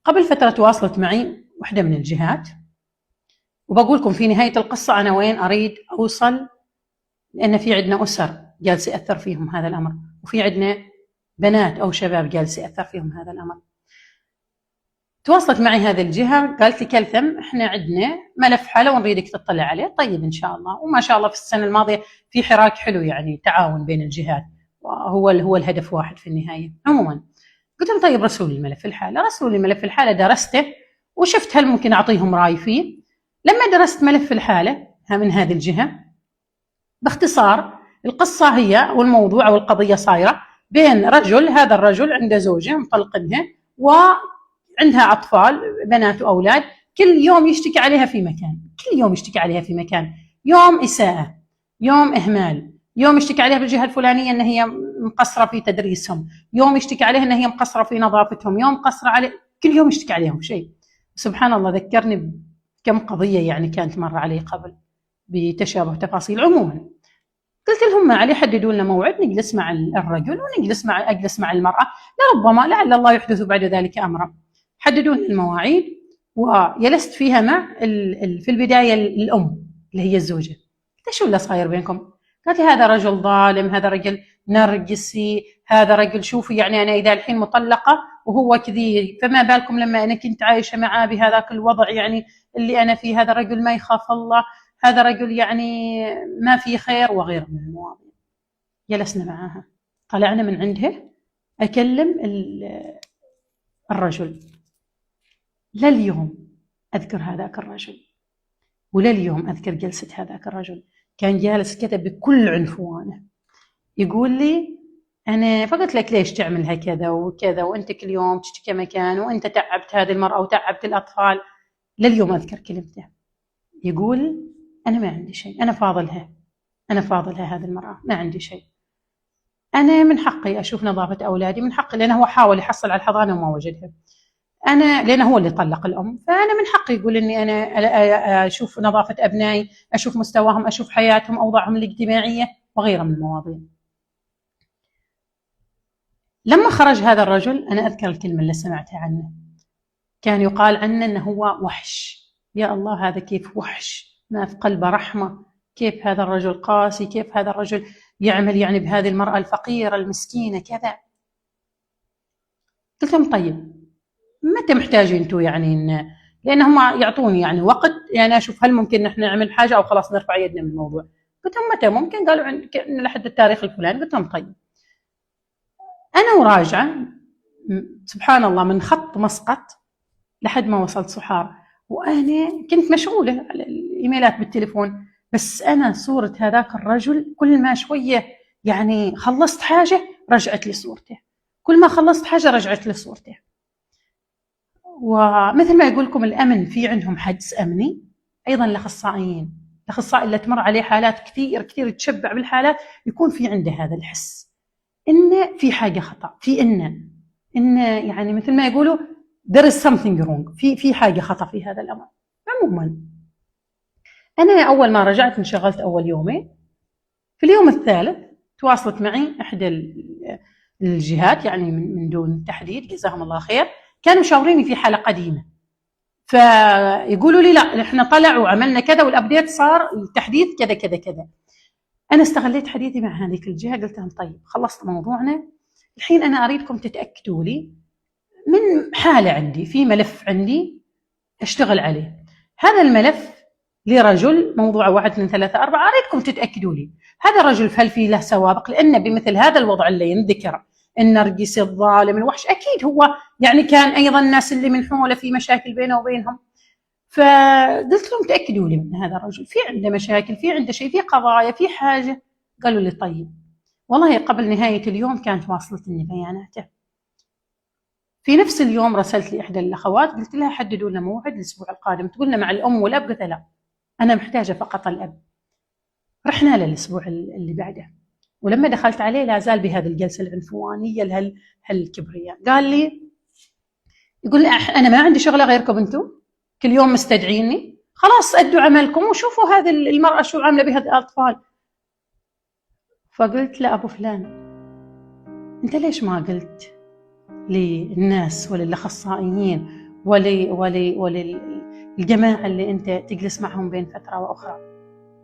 قبل فترة تواصلت معي واحدة من الجهات، وبقول لكم في نهاية القصة أنا وين أريد أوصل، لأن في عندنا أسر جالس يأثر فيهم هذا الأمر، وفي عندنا بنات أو شباب جالس يأثر فيهم هذا الأمر. تواصلت معي هذه الجهة، قالت لي كلثم إحنا عندنا ملف حالة ونريدك تطلع عليه. طيب إن شاء الله. وما شاء الله في السنة الماضية في حراك حلو، يعني تعاون بين الجهات، وهو الهدف واحد في النهاية. عموما قلت لهم طيب رسلوا لي الملف الحالة. رسلوا لي ملف الحالة، درسته وشفت هل ممكن أعطيهم رأي فيه. لما درست ملف الحالة من هذه الجهة، باختصار القصة هي والموضوع أو القضية صايرة بين رجل، هذا الرجل عنده زوجة مطلقنها وعندها أطفال بنات وأولاد، كل يوم يشتكي عليها في مكان، كل يوم يشتكي عليها في مكان، يوم إساءة، يوم إهمال، يوم يشتكي عليها بالجهة الفلانية أن هي مقصرة في تدريسهم، يوم يشتكي عليها أن هي مقصرة في نظافتهم، يوم مقصرة عليه، كل يوم يشتكي عليهم شيء. سبحان الله ذكرني بكم قضية يعني كانت مرة علي قبل بتشابه تفاصيل. عموما قلت لهم ما علي حددوا لنا موعد نجلس مع الرجل أجلس مع المرأة، لربما لعل الله يحدث بعد ذلك أمرا. حددوا لنا المواعيد وجلست فيها مع في البداية الأم اللي هي الزوجة. قلت شو اللي صاير بينكم؟ قالت لي هذا رجل ظالم، هذا رجل نرجسي، هذا رجل شوفي يعني أنا إذا الحين مطلقة وهو كذي، فما بالكم لما أنا كنت عايشة معاه بهذاك الوضع يعني اللي أنا فيه. هذا رجل ما يخاف الله، هذا رجل يعني ما في خير، وغيره من المواضيع. جلسنا معاها، طلعنا من عندها أكلم الرجل. لليوم أذكر هذاك الرجل، ولليوم أذكر جلسة هذاك الرجل. كان جالس كذا بكل عنفوانه يقول لي أنا فقلت لك ليش تعمل هكذا وكذا، وأنت كل يوم تشتكي مكان، وأنت تعبت هذه المرأة وتعبت الأطفال. لليوم أذكر كلمته، يقول أنا ما عندي شيء، أنا فاضلها هذه المرأة، ما عندي شيء. أنا من حقي أشوف نظافة أولادي، من حقي، لأنه هو حاول يحصل على الحضانة وما وجدها. أنا لأنه هو اللي طلق الأم، فأنا من حقي يقول إني أنا أشوف نظافة أبنائي، أشوف مستواهم، أشوف حياتهم، أوضاعهم الاجتماعية وغيرها من المواضيع. لما خرج هذا الرجل أنا أذكر الكلمة اللي سمعتها عنه، كان يقال عنه أنه هو وحش. يا الله هذا كيف وحش، ما في قلبه رحمة، كيف هذا الرجل قاسي، كيف هذا الرجل يعمل يعني بهذه المرأة الفقيرة المسكينة كذا. قلت لهم طيب متى محتاجين انتوا يعني لأنهم يعطوني يعني وقت، يعني أشوف هل ممكن نحن نعمل حاجة أو خلاص نرفع يدنا من الموضوع. قلت لهم متى ممكن؟ قالوا لحد التاريخ الفلاني. قلت لهم طيب. أنا وراجعة سبحان الله من خط مسقط لحد ما وصلت صحار، وأنا كنت مشغولة على الإيميلات بالتليفون، بس أنا صورة هذاك الرجل كل ما شوية يعني خلصت حاجة رجعت لي صورته، كل ما خلصت حاجة رجعت لي صورته. ومثل ما يقول لكم الأمن في عندهم حجز أمني، أيضا الأخصائي اللي تمر عليه حالات كثير كثير يتشبع بالحالات يكون في عنده هذا الحس إن في حاجة خطأ، في إن يعني مثل ما يقولوا there is something wrong، في حاجة خطأ في هذا الأمر. عموما أنا أول ما رجعت انشغلت أول يومين، في اليوم الثالث تواصلت معي إحدى الجهات يعني من دون تحديد جزاهم الله خير، كانوا مشاوريني في حالة قديمة، فيقولوا لي لا احنا طلع وعملنا كذا والابديت صار التحديث كذا كذا كذا. انا استغليت حديثي مع هذيك الجهه، قلت لهم طيب خلصت موضوعنا، الحين انا اريدكم تتاكدوا لي من حاله عندي، في ملف عندي اشتغل عليه، هذا الملف لرجل موضوع 1 2 3 4، اريدكم تتاكدوا لي هذا الرجل هل في له سوابق، لان بمثل هذا الوضع اللي ينذكر النرجسي الظالم الوحش اكيد هو يعني كان ايضا الناس اللي من حوله في مشاكل بينه وبينهم. فقلت لهم تاكدوا لي من هذا الرجل، في عنده مشاكل، في عنده شيء، في قضايا، في حاجه. قالوا لي طيب. والله قبل نهايه اليوم كانت واصلتني بياناته. في نفس اليوم رسلت لي احدى الاخوات قلت لها حددوا لنا موعد الاسبوع القادم، تقول لنا مع الام والاب. قلت لا انا محتاجه فقط الاب. رحنا للاسبوع اللي بعده، ولما دخلت عليه لا زال بهذه الجلسه العنفوانيه الكبرياء. قال لي يقول انا ما عندي شغله غيركم انتم، كل يوم مستدعيني، خلاص ادوا عملكم وشوفوا هذه المراه شو عامله بهذه الاطفال. فقلت لا ابو فلان انت ليش ما قلت للناس وللاخصائيين وللجماعة اللي أنت تجلس معهم بين فترة وأخرى،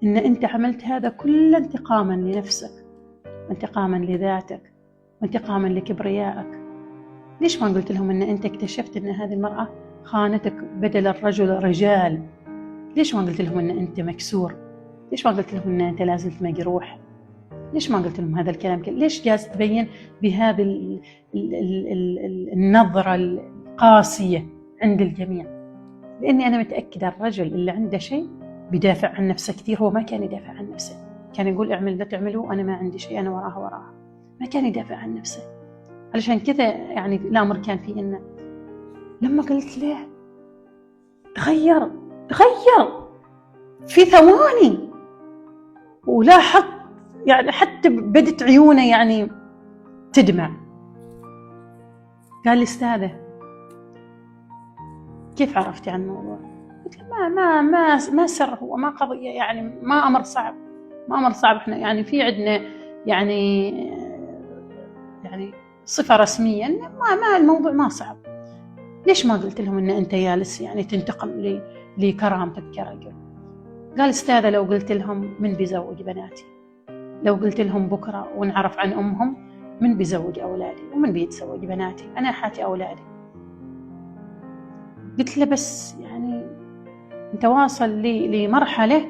إن أنت عملت هذا كله انتقاما لنفسك، وانتقاما لذاتك، وانتقاما لكبريائك. ليش ما قلت لهم إن أنت اكتشفت إن هذه المرأة خانتك بدل الرجل رجال؟ ليش ما قلت لهم إن أنت مكسور؟ ليش ما قلت لهم إن أنت لازلت مجروح؟ ليش ما قلت لهم هذا الكلام؟ ليش جالس تبين بهذه النظرة القاسية عند الجميع؟ لأني أنا متأكدة الرجل اللي عنده شيء بيدافع عن نفسه كثير. هو ما كان يدافع عن نفسه، كان يقول اعمل لا تعملوا، أنا ما عندي شيء، أنا وراها. ما كان يدافع عن نفسه. علشان كذا يعني الأمر كان في إنه لما قلت له تغير في ثواني، ولاحظ يعني حتى بدت عيونه يعني تدمع. قال لي استاذة كيف عرفتي عن الموضوع؟ قلت له ما سر، هو ما قضية، يعني ما أمر صعب. احنا يعني في عندنا يعني صفة رسمية إن ما الموضوع ما صعب. ليش ما قلت لهم إن أنت جالس يعني تنتقم لكرامتك كرجل؟ قال استاذة لو قلت لهم من بيزوج بناتي؟ لو قلت لهم بكرة ونعرف عن أمهم من بيزوج أولادي ومن بيتزوج بناتي؟ أنا حاتي أولادي. قلت له بس يعني أنت واصل لمرحلة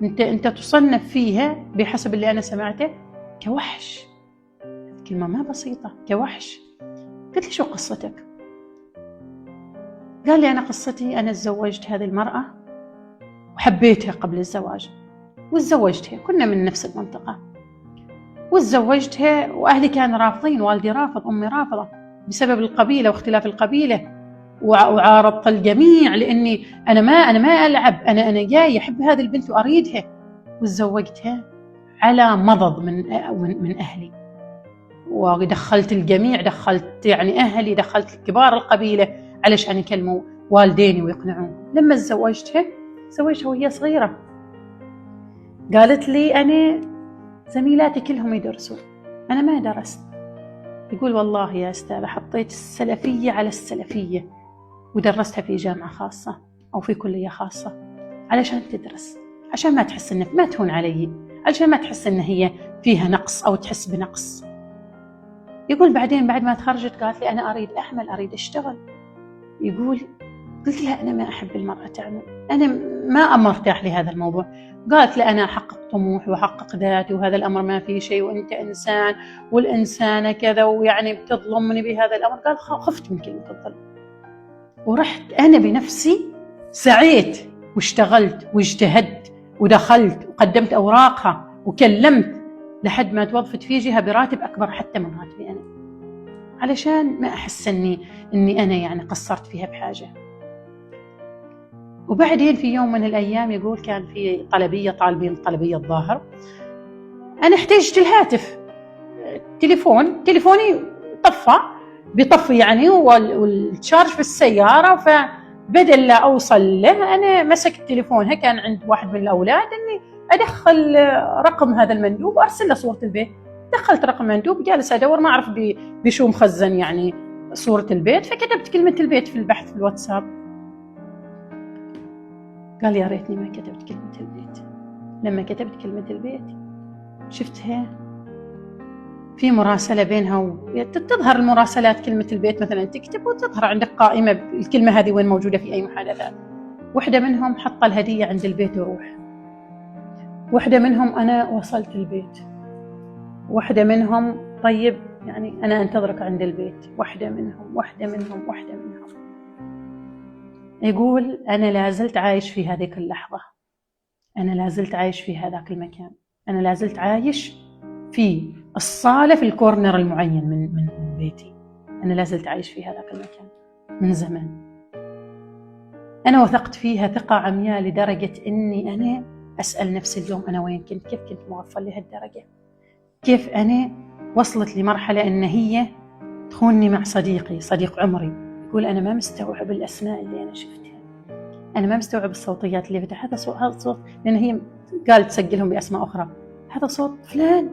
أنت تصنف فيها بحسب اللي أنا سمعته كوحش. كلمة ما بسيطة، كوحش. قلت له شو قصتك؟ قال لي أنا قصتي أنا تزوجت هذه المرأة وحبيتها قبل الزواج، وتزوجتها، كنا من نفس المنطقة، وتزوجتها وأهلي كانوا رافضين، والدي رافض، أمي رافضة بسبب القبيلة واختلاف القبيلة، وعارضت الجميع لأني أنا ما ألعب، أنا جاي أحب هذه البنت وأريدها، وتزوجتها على مضض من أهلي، ودخلت الجميع، دخلت يعني أهلي، دخلت كبار القبيلة علشان يكلموا والديني ويقنعون. لما تزوجتها وهي صغيرة. قالت لي أنا زميلاتي كلهم يدرسون، أنا ما درست. يقول والله يا أستاذة حطيت السلفية على السلفية ودرستها في جامعة خاصة أو في كلية خاصة علشان تدرس، عشان ما تحس إنك ما تهون علي، علشان ما تحس إن هي فيها نقص أو تحس بنقص. يقول بعدين بعد ما تخرجت قالت لي أنا أريد أحمل، أريد أشتغل. يقول قلت لها أنا ما أحب المرأة تعمل، أنا ما مرتاح لهذا الموضوع. قالت لي أنا أحقق طموحي وأحقق ذاتي وهذا الأمر ما فيه شيء، وأنت إنسان والإنسانة كذا، ويعني بتظلمني بهذا الأمر. قال خفت من كلمة الظلم، ورحت أنا بنفسي سعيت واشتغلت واجتهدت ودخلت وقدمت أوراقها وكلمت لحد ما توظفت في جهة براتب أكبر حتى من راتبي أنا، علشان ما أحس إني أنا يعني قصرت فيها بحاجة. وبعدين في يوم من الأيام يقول كان في طلبية طالبين الطلبية الظاهر، أنا احتجت الهاتف، تليفوني بيطفي يعني والشارج في السيارة، فبدل لا أوصل له أنا مسكت تليفونها، كان عند واحد من الأولاد، إني أدخل رقم هذا المندوب وأرسل له صورة البيت. دخلت رقم مندوب، جالس أدور ما أعرف بشو مخزن يعني صورة البيت، فكتبت كلمة البيت في البحث في الواتساب. قال يا ريتني ما كتبت كلمة البيت. لما كتبت كلمة البيت شفتها في مراسلة بينها تظهر المراسلات كلمة البيت مثلا تكتب وتظهر عندك قائمة الكلمة هذه وين موجودة في أي محادثات. واحدة منهم حط الهدية عند البيت وروح، واحدة منهم أنا وصلت البيت، واحدة منهم طيب يعني أنا أنتظرك عند البيت، واحدة منهم. يقول أنا لازلت عايش في هذه اللحظة، أنا لازلت عايش في هذاك المكان، أنا لازلت عايش في الصالة في الكورنر المعين من بيتي، أنا لازلت عايش في هذاك المكان من زمان. أنا وثقت فيها ثقة عمياء لدرجة إني أنا أسأل نفسي اليوم أنا وين كنت، كيف كنت مغفل لهالدرجة، كيف أنا وصلت لمرحلة إن هي تخونني مع صديق عمري. يقول أنا ما مستوعب الأسماء اللي أنا شفتها، أنا ما مستوعب الصوتيات اللي فتح، هذا صوت لأن هي قالت تسجلهم بأسماء أخرى، هذا صوت فلان،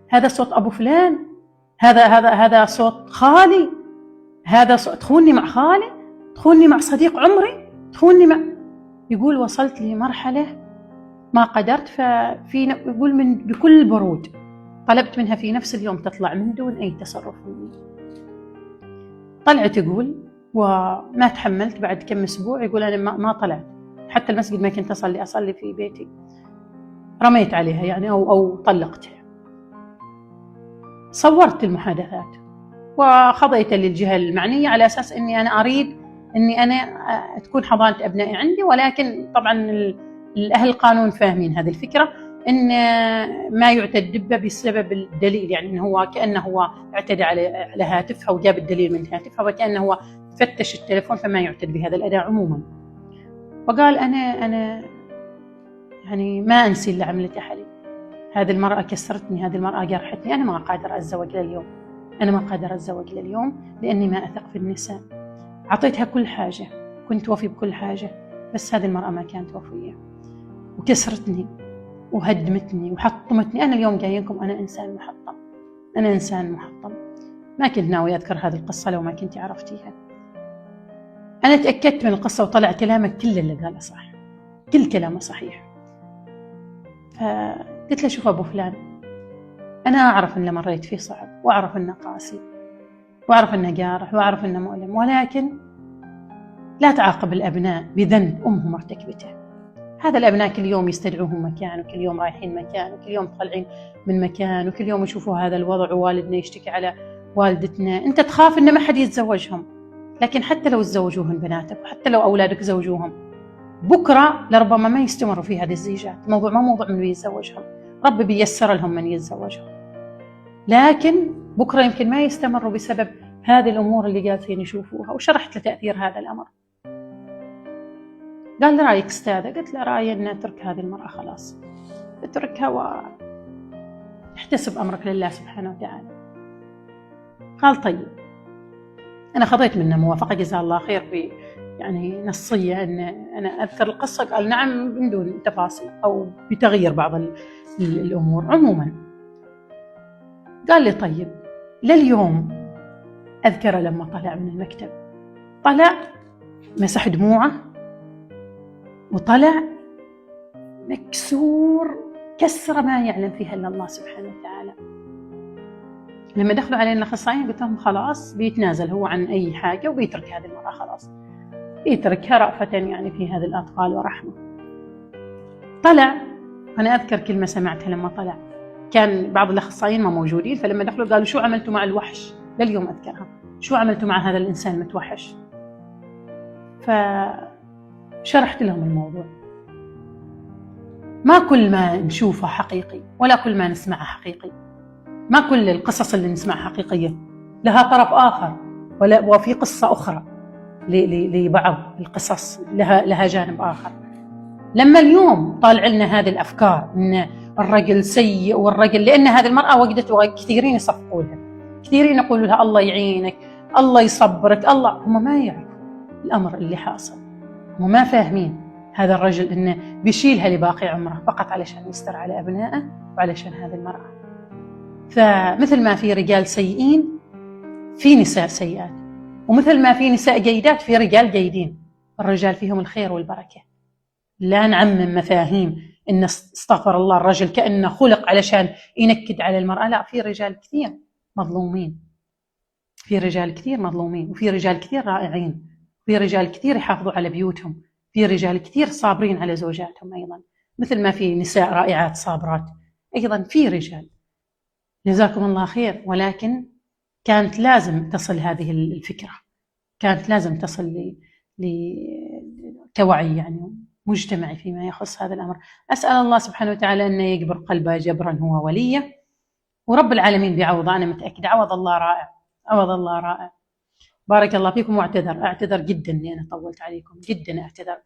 هذا صوت أبو فلان، هذا صوت خالي، هذا صوت تخوني مع خالي، تخوني مع صديق عمري، تخوني مع، يقول وصلت لمرحلة ما قدرت، يقول بكل برود طلبت منها في نفس اليوم تطلع من دون أي تصرف مني. طلعت يقول وما تحملت، بعد كم أسبوع يقول أنا ما طلعت حتى المسجد، ما كنت أصلي في بيتي، رميت عليها يعني أو طلقتها. صورت المحادثات وخضيت للجهة المعنية على أساس أني أنا أريد أني أنا تكون حضانة أبنائي عندي، ولكن طبعا الأهل القانون فاهمين هذه الفكرة، أن ما يعتد به بسبب الدليل، يعني أنه هو كأنه هو اعتدى على هاتفها وجاب الدليل من هاتفها، وكأنه هو فتش التليفون، فما يعتد بهذا الأداء عموما. وقال أنا يعني ما أنسي اللي عملته حالي، هذه المرأة كسرتني، هذه المرأة جرحتني، أنا ما قادر أتزوج لليوم، أنا ما قادر أتزوج لليوم لأني ما أثق في النساء. أعطيتها كل حاجة، كنت وفي بكل حاجة، بس هذه المرأة ما كانت وفية وكسرتني وهدمتني وحطمتني. أنا اليوم جايينكم أنا إنسان محطم، أنا إنسان محطم. ما كنت ناوي أذكر هذه القصة لو ما كنت عرفتيها. أنا تأكدت من القصة وطلع كلامك كل اللي قاله صح، كل كلامه صحيح. فقلت له شوف أبو فلان، أنا أعرف أن اللي مريت فيه صعب، وأعرف أنه قاسي، وأعرف أنه جارح، وأعرف أنه مؤلم، ولكن لا تعاقب الأبناء بذنب أمهم ارتكبته. هذا الأبناء كل يوم يستدعوهم مكان، وكل يوم رايحين مكان، وكل يوم طالعين من مكان، وكل يوم يشوفوا هذا الوضع، ووالدنا يشتكي على والدتنا. أنت تخاف أن ما حد يتزوجهم، لكن حتى لو تزوجوهن بناتك، وحتى لو أولادك زوجوهم، بكرة لربما ما يستمروا في هذه الزيجات. الموضوع ما موضوع من يتزوجهم، رب بيسر لهم من يتزوجهم، لكن بكرة يمكن ما يستمروا بسبب هذه الأمور اللي جالسين يشوفوها. وشرحت له تأثير هذا الأمر. قال لي رأيك أستاذة؟ قلت له رأيي أن أترك هذه المرأة، خلاص اتركها واحتسب أمرك لله سبحانه وتعالى. قال طيب. أنا خذيت منه موافقة جزاه الله خير يعني نصية أن أنا أذكر القصة. قال نعم من دون تفاصيل أو بتغيير بعض الأمور عموما. قال لي طيب. لليوم أذكر لما طلع من المكتب، طلع مسح دموعه وطلع مكسور كسرة ما يعلم فيها إلا الله سبحانه وتعالى. لما دخلوا علينا الأخصائيين قلت لهم خلاص بيتنازل هو عن أي حاجة وبيترك هذه المرأة، خلاص بيتركها رأفة يعني في هذه الأطفال ورحمة. طلع، أنا أذكر كلمة سمعتها لما طلع، كان بعض الأخصائيين ما موجودين، فلما دخلوا قالوا شو عملتوا مع الوحش؟ لليوم أذكرها، شو عملتوا مع هذا الإنسان المتوحش؟ فشرحت لهم الموضوع. ما كل ما نشوفه حقيقي، ولا كل ما نسمعه حقيقي، ما كل القصص اللي نسمعها حقيقية، لها طرف آخر، وفي قصة أخرى لبعض القصص لها جانب آخر. لما اليوم طالع لنا هذه الأفكار إن الرجل سيء والرجل، لأن هذه المرأة وجدت كثيرين يصفقوا لها، كثيرين يقولوا لها الله يعينك، الله يصبرك، الله. هم ما يعرفوا الأمر اللي حاصل، هم ما فاهمين هذا الرجل إنه بيشيلها لباقي عمره فقط علشان يستر على أبنائه وعلشان هذه المرأة. فمثل ما في رجال سيئين في نساء سيئات، ومثل ما في نساء جيدات في رجال جيدين. الرجال فيهم الخير والبركة. لا نعمم مفاهيم إن استغفر الله الرجل كأنه خلق علشان ينكد على المرأة، لا، في رجال كثير مظلومين، في رجال كثير مظلومين، وفي رجال كثير رائعين، في رجال كثير يحافظوا على بيوتهم، في رجال كثير صابرين على زوجاتهم أيضا، مثل ما في نساء رائعات صابرات أيضا في رجال. جزاكم الله خير. ولكن كانت لازم تصل هذه الفكرة، كانت لازم تصل لتوعي يعني مجتمعي فيما يخص هذا الأمر. أسأل الله سبحانه وتعالى أن يجبر قلبه جبرا هو وليه، ورب العالمين بيعوض. أنا متأكدة عوض الله رائع، عوض الله رائع. بارك الله فيكم. واعتذر جدا أني أنا طولت عليكم، جدا أعتذر.